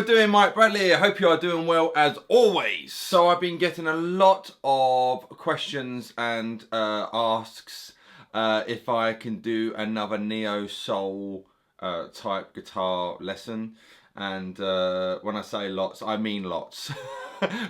doing? Mike Bradley. I hope you are doing well as always. So I've been getting a lot of questions and asks if I can do another neo soul type guitar lesson. And when I say lots, I mean lots,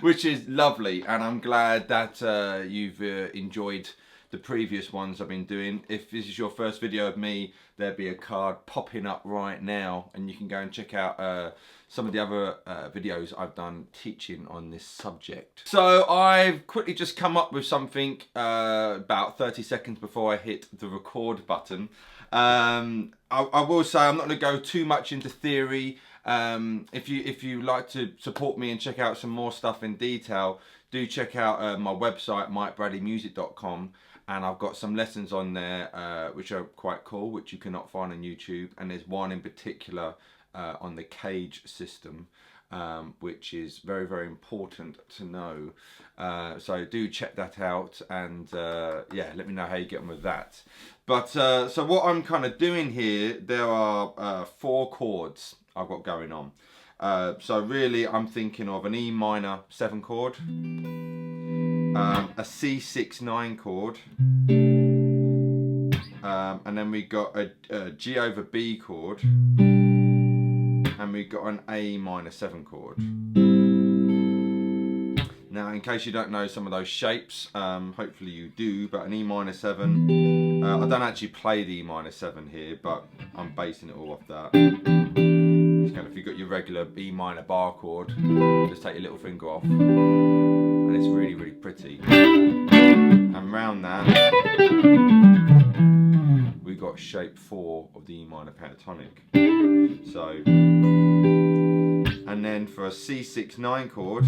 which is lovely. And I'm glad that you've enjoyed the previous ones I've been doing. If this is your first video of me, there'll be a card popping up right now, and you can go and check out some of the other videos I've done teaching on this subject. So I've quickly just come up with something about 30 seconds before I hit the record button. I will say I'm not going to go too much into theory. If you like to support me and check out some more stuff in detail, do check out my website, mikebradleymusic.com. And I've got some lessons on there which are quite cool, which you cannot find on YouTube. And there's one in particular on the cage system, which is very, very important to know. So do check that out, and yeah, let me know how you get on with that. But so what I'm kind of doing here, there are 4 chords I've got going on. So really I'm thinking of an E minor 7 chord, a C6-9 chord, and then we got a G over B chord, and we got an A minor 7 chord. Now, in case you don't know some of those shapes, hopefully you do, but an E minor 7, I don't actually play the E minor 7 here, but I'm basing it all off that. If you've got your regular B minor bar chord, just take your little finger off, and it's really, really pretty. And round that, we got shape 4 of the E minor pentatonic. So, and then for a C6-9 chord,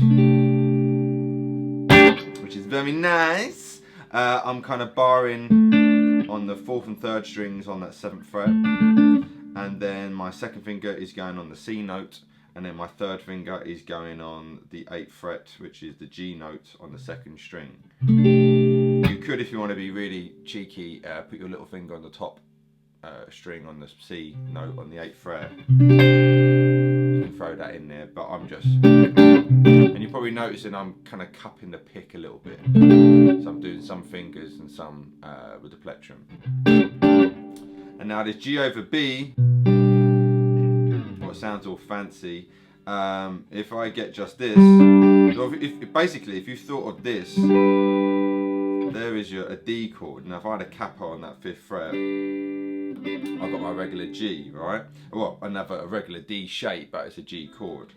which is very nice, I'm kind of barring on the 4th and 3rd strings on that 7th fret. And then my 2nd finger is going on the C note, and then my 3rd finger is going on the 8th fret, which is the G note on the 2nd string. You could, if you want to be really cheeky, put your little finger on the top string on the C note on the 8th fret. You can throw that in there, but I'm just... And you're probably noticing I'm kind of cupping the pick a little bit. So I'm doing some fingers and some with the plectrum. And now this G over B, well, it sounds all fancy. If I get just this, basically if you thought of this, there is a D chord. Now if I had a capo on that 5th fret, I've got my regular G, right? Well, a regular D shape, but it's a G chord.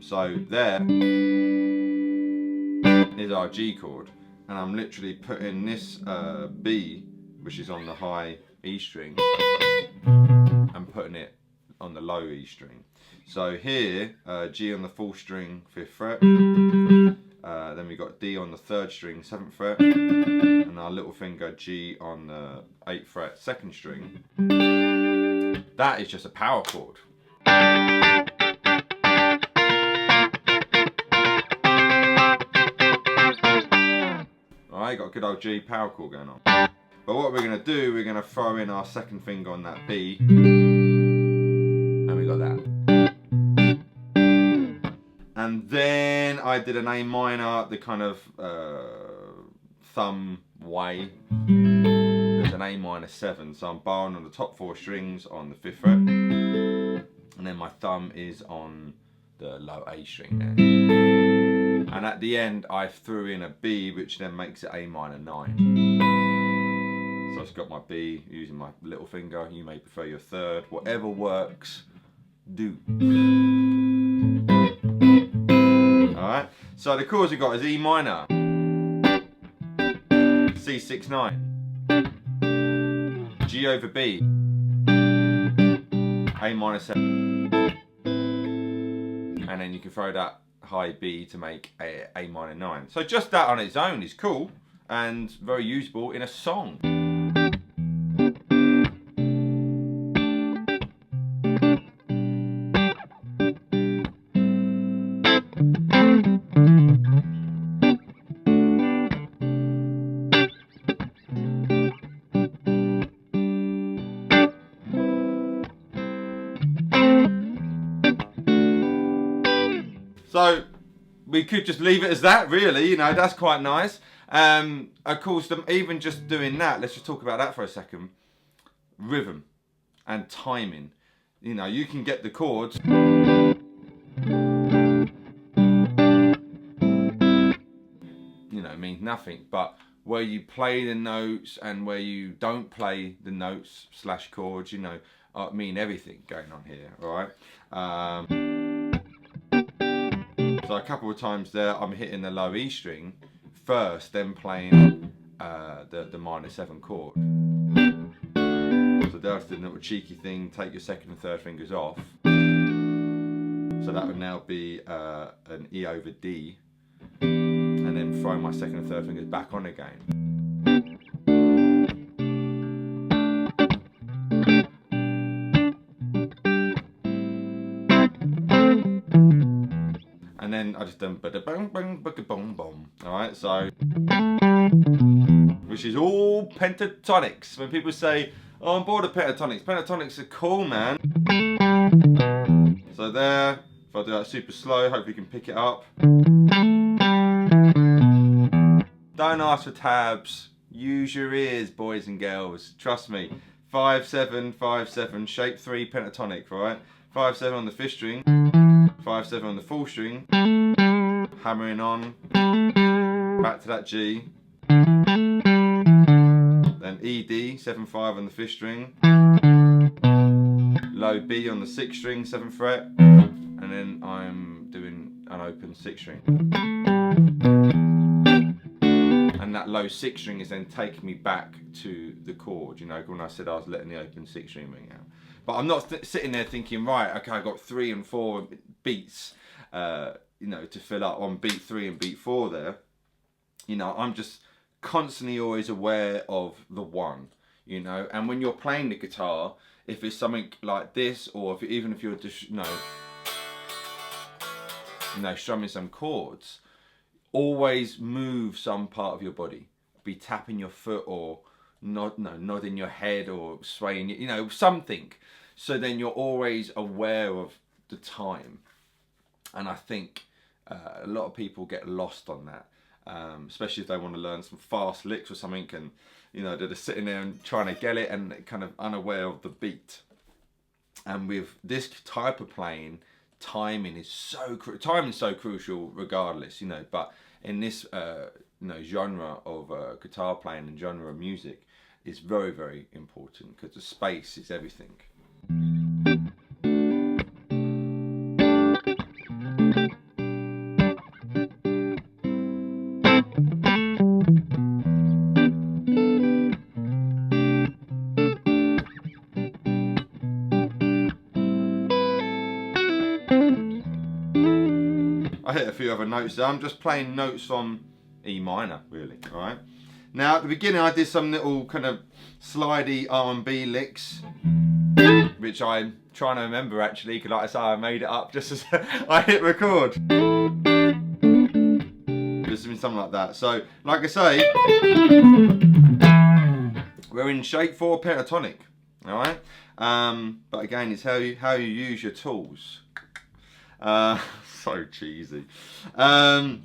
So there is our G chord, and I'm literally putting this B, which is on the high E string, and putting it on the low E string. So here, G on the 4th string 5th fret, then we got D on the 3rd string 7th fret, and our little finger G on the 8th fret 2nd string. That is just a power chord. Alright, got a good old G power chord going on. But what we're going to do, we're going to throw in our 2nd finger on that B, and we got that. And then I did an A minor, the kind of thumb way. There's an A minor 7, so I'm barring on the top 4 strings on the 5th fret, and then my thumb is on the low A string there. And at the end, I threw in a B, which then makes it A minor 9. So I've got my B using my little finger. You may prefer your 3rd, whatever works, do. Alright, so the chords we've got is E minor, C6-9, G over B, A minor 7, and then you can throw that high B to make A minor 9. So just that on its own is cool and very usable in a song. So we could just leave it as that, really. You know, that's quite nice. Of course, even just doing that, let's just talk about that for a second. Rhythm and timing. You know, you can get the chords. You know, it means nothing, but where you play the notes and where you don't play the notes / chords, you know, mean everything going on here, all right? So a couple of times there, I'm hitting the low E string first, then playing the minor 7 chord. So that's the little cheeky thing, take your second and third fingers off. So that would now be an E over D, and then throw my second and third fingers back on again. And then I just done ba-da-bang bang ba-ga-bong bong. Alright, so which is all pentatonics. When people say, oh, I'm bored of pentatonics. Pentatonics are cool, man. So there, if I do that super slow, hopefully you can pick it up. Don't ask for tabs. Use your ears, boys and girls. Trust me. 5/7, 5/7, shape 3 pentatonic, right? 5/7 on the 5th string, 5/7 on the 4th string, hammering on, back to that G, then E D 7/5 on the 5th string, low B on the 6th string, 7th fret, and then I'm doing an open 6th string. And that low 6th string is then taking me back to the chord, you know, when I said I was letting the open 6th string ring out. But I'm not sitting there thinking, right, okay, I've got 3 and 4 beats, you know, to fill up on beat 3 and beat 4 there. You know, I'm just constantly always aware of the one, you know. And when you're playing the guitar, if it's something like this, or even if you're just, you know, strumming some chords, always move some part of your body. Be tapping your foot or nodding your head or swaying, you know, something. So then you're always aware of the time. And I think a lot of people get lost on that, especially if they want to learn some fast licks or something, and you know, they're just sitting there and trying to get it and kind of unaware of the beat. And with this type of playing, timing is so crucial regardless, you know. But in this you know, genre of guitar playing and genre of music, is very, very important, because the space is everything. I hit a few other notes there. I'm just playing notes from E minor, really, alright? Now, at the beginning, I did some little kind of slidey R&B licks, which I'm trying to remember, actually, because like I say, I made it up just as I hit record. Just something like that. So, like I say, we're in shape 4 pentatonic, alright? But again, it's how you use your tools. So cheesy. So I'm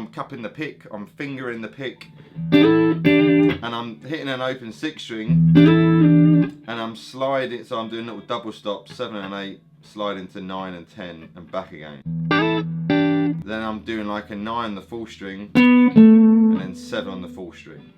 cupping the pick, I'm fingering the pick, and I'm hitting an open 6th string, and I'm sliding, so I'm doing little double stops, 7 and 8, sliding to 9 and 10, and back again. Then I'm doing like a 9 on the 4th string, and then 7 on the 4th string.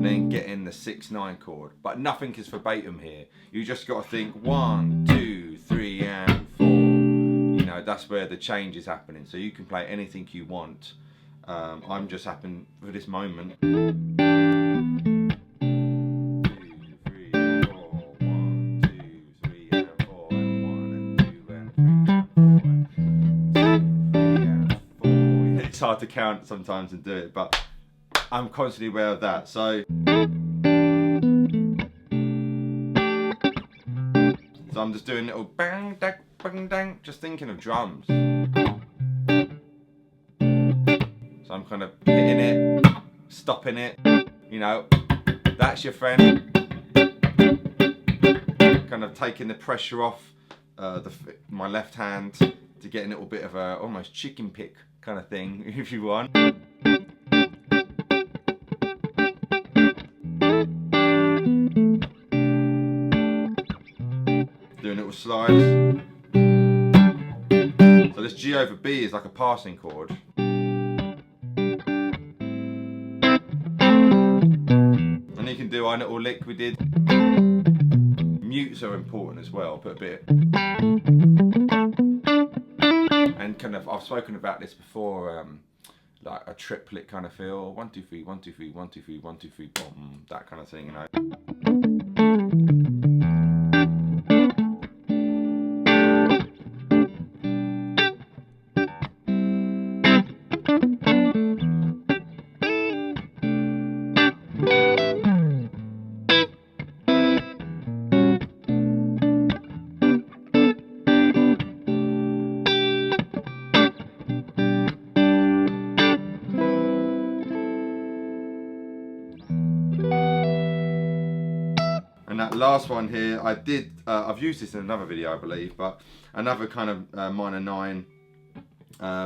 Then getting the 6/9 chord, but nothing is verbatim here. You just got to think 1, 2, 3, and 4. You know, that's where the change is happening. So you can play anything you want. I'm just happening for this moment. 2, 3, 4, 1, 2, 3, and 4, and 1, and 2, and 3, and 4, 2, 3, and 4. It's hard to count sometimes and do it, but I'm constantly aware of that. So I'm just doing little bang, dang, bang, dang, just thinking of drums. So I'm kind of hitting it, stopping it, you know, that's your friend. Kind of taking the pressure off my left hand to get a little bit of a almost chicken pick kind of thing, if you want. Doing little slides. So this G over B is like a passing chord. And you can do our little lick we did. Mutes are important as well, put a bit. And kind of, I've spoken about this before, like a triplet kind of feel. 1, 2, 3, 1, 2, 3, 1, 2, 3, 1, 2, 3, boom, that kind of thing, you know. And that last one here, I did, I've used this in another video I believe, but another kind of minor 9,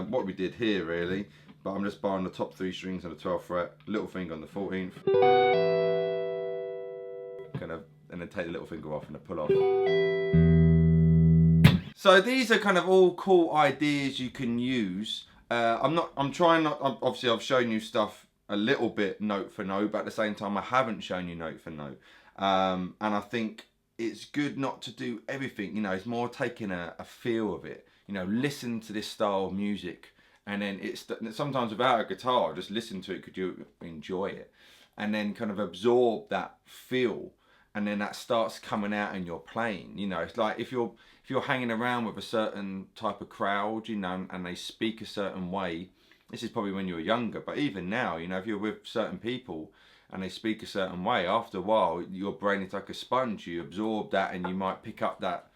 what we did here really, but I'm just barring the top 3 strings on the 12th fret, little finger on the 14th, kind of, and then take the little finger off and the pull off. So these are kind of all cool ideas you can use. Obviously I've shown you stuff a little bit note for note, but at the same time I haven't shown you note for note. And I think it's good not to do everything, you know, it's more taking a feel of it, you know, listen to this style of music, and then it's sometimes without a guitar, just listen to it, could you enjoy it, and then kind of absorb that feel, and then that starts coming out in your playing. You know, it's like if you're hanging around with a certain type of crowd, you know, and they speak a certain way, this is probably when you were younger, but even now, you know, if you're with certain people and they speak a certain way, after a while your brain is like a sponge, you absorb that and you might pick up that,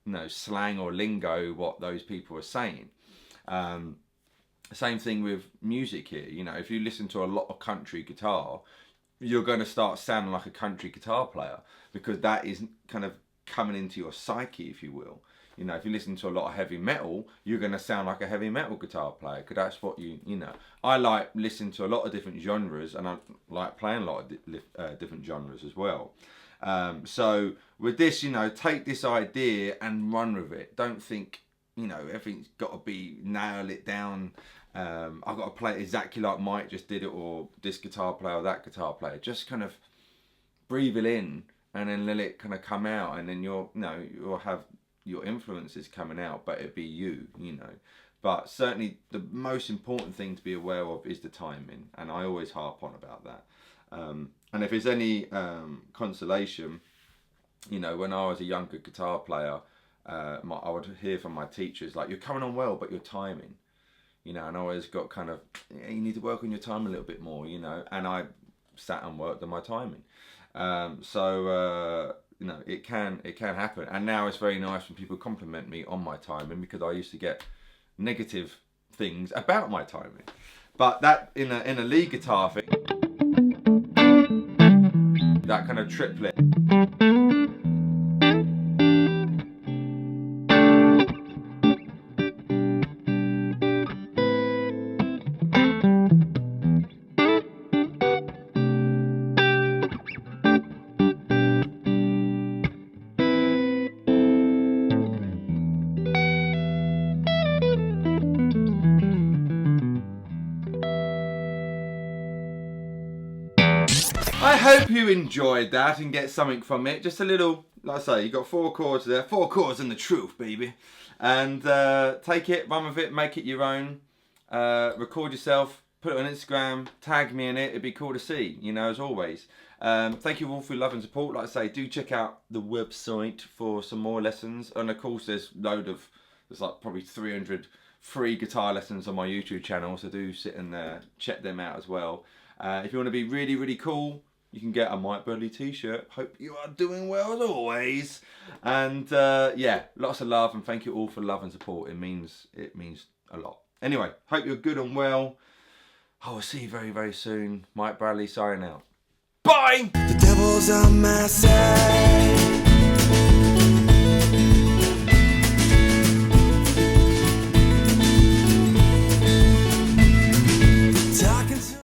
you know, slang or lingo, what those people are saying. Same thing with music here, you know, if you listen to a lot of country guitar, you're going to start sounding like a country guitar player, because that is kind of coming into your psyche, if you will. You know, if you listen to a lot of heavy metal, you're going to sound like a heavy metal guitar player, because that's what you know. I like listening to a lot of different genres, and I like playing a lot of different genres as well. So with this, you know, take this idea and run with it. Don't think, you know, everything's got to be, nail it down. I've got to play it exactly like Mike just did it, or this guitar player or that guitar player. Just kind of breathe it in and then let it kind of come out, and then you'll have your influences coming out, but it'd be you know. But certainly the most important thing to be aware of is the timing, and I always harp on about that. And if there's any consolation, you know, when I was a younger guitar player, I would hear from my teachers like, you're coming on well, but your timing, you know, and I always got kind of, you need to work on your time a little bit more, you know, and I sat and worked on my timing. You know, it can happen, and now it's very nice when people compliment me on my timing, because I used to get negative things about my timing. But that in a lead guitar thing, that kind of triplet. I hope you enjoyed that and get something from it. Just a little, like I say, you got 4 chords there. 4 chords and the truth, baby. And take it, run with it, make it your own. Record yourself, put it on Instagram, tag me in it. It'd be cool to see, you know, as always. Thank you all for your love and support. Like I say, do check out the website for some more lessons. And of course, there's like probably 300 free guitar lessons on my YouTube channel. So do sit and check them out as well. If you want to be really, really cool, you can get a Mike Burley t-shirt. Hope you are doing well as always. And yeah, lots of love, and thank you all for love and support. It means a lot. Anyway, hope you're good and well. I will see you very, very soon. Mike Bradley signing out. Bye! The devil's on my side.